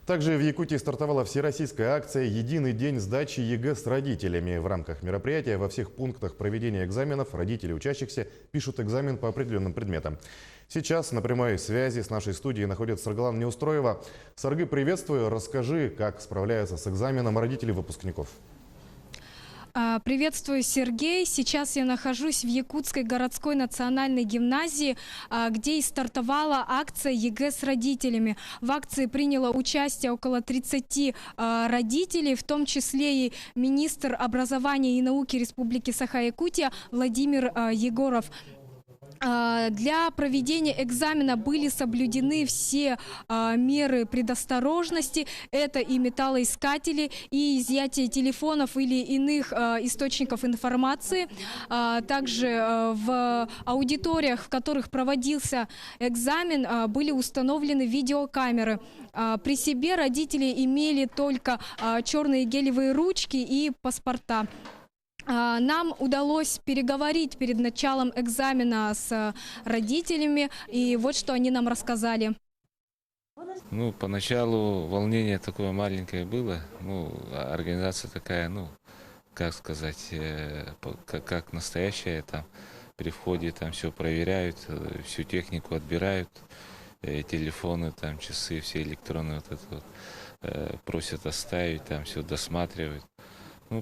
Также в Якутии стартовала всероссийская акция «Единый день сдачи ЕГЭ с родителями». В рамках мероприятия во всех пунктах проведения экзаменов родители учащихся пишут экзамен по определенным предметам. Сейчас на прямой связи с нашей студией находится Саргалан Неустроева. Саргы, приветствую. Расскажи, как справляются с экзаменом родители выпускников. Приветствую, Сергей. Сейчас я нахожусь в Якутской городской национальной гимназии, где и стартовала акция ЕГЭ с родителями. В акции приняло участие около 30 родителей, в том числе и министр образования и науки Республики Саха-Якутия Владимир Егоров. Для проведения экзамена были соблюдены все меры предосторожности. Это и металлоискатели, и изъятие телефонов или иных источников информации. Также в аудиториях, в которых проводился экзамен, были установлены видеокамеры. При себе родители имели только черные гелевые ручки и паспорта. Нам удалось переговорить перед началом экзамена с родителями, и вот что они нам рассказали. Поначалу волнение такое маленькое было, организация такая, как сказать, как настоящая, там при входе там все проверяют, всю технику отбирают, телефоны, там часы, все электронные просят оставить, там все досматривают.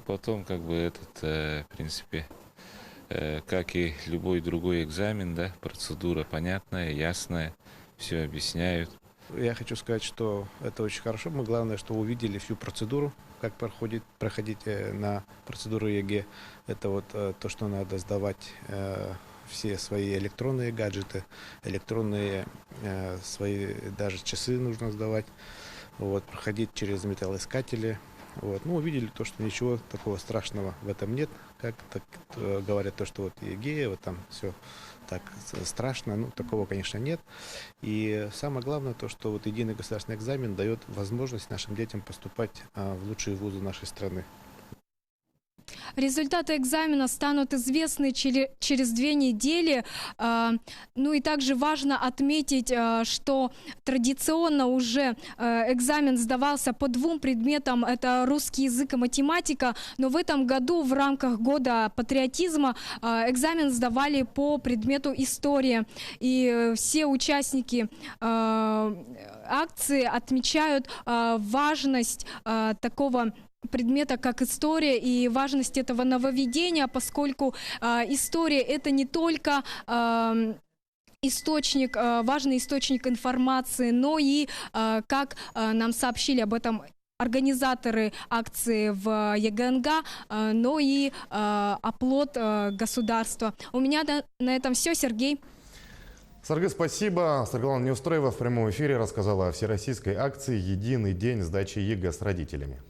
Потом в принципе, как и любой другой экзамен, да, процедура понятная, ясная, все объясняют. Я хочу сказать, что это очень хорошо. Мы главное, что увидели всю процедуру, как проходить на процедуру ЕГЭ. Это то, что надо сдавать все свои электронные гаджеты, электронные свои даже часы нужно сдавать, проходить через металлоискатели. Увидели то, что ничего такого страшного в этом нет, как говорят, то, что ЕГЭ, там все так страшно, такого, конечно, нет. И самое главное то, что единый государственный экзамен дает возможность нашим детям поступать в лучшие вузы нашей страны. Результаты экзамена станут известны через 2 недели. И также важно отметить, что традиционно уже экзамен сдавался по 2 предметам. Это русский язык и математика. Но в этом году в рамках года патриотизма экзамен сдавали по предмету история. И все участники акции отмечают важность такого предмета, как история, и важность этого нововведения, поскольку история — это не только важный источник информации, но и, как нам сообщили об этом организаторы акции в ЕГНГ, но и оплот государства. У меня на этом все, Сергей. Саргы, спасибо. Саргалан Неустроева в прямом эфире рассказала о всероссийской акции «Единый день сдачи ЕГЭ с родителями».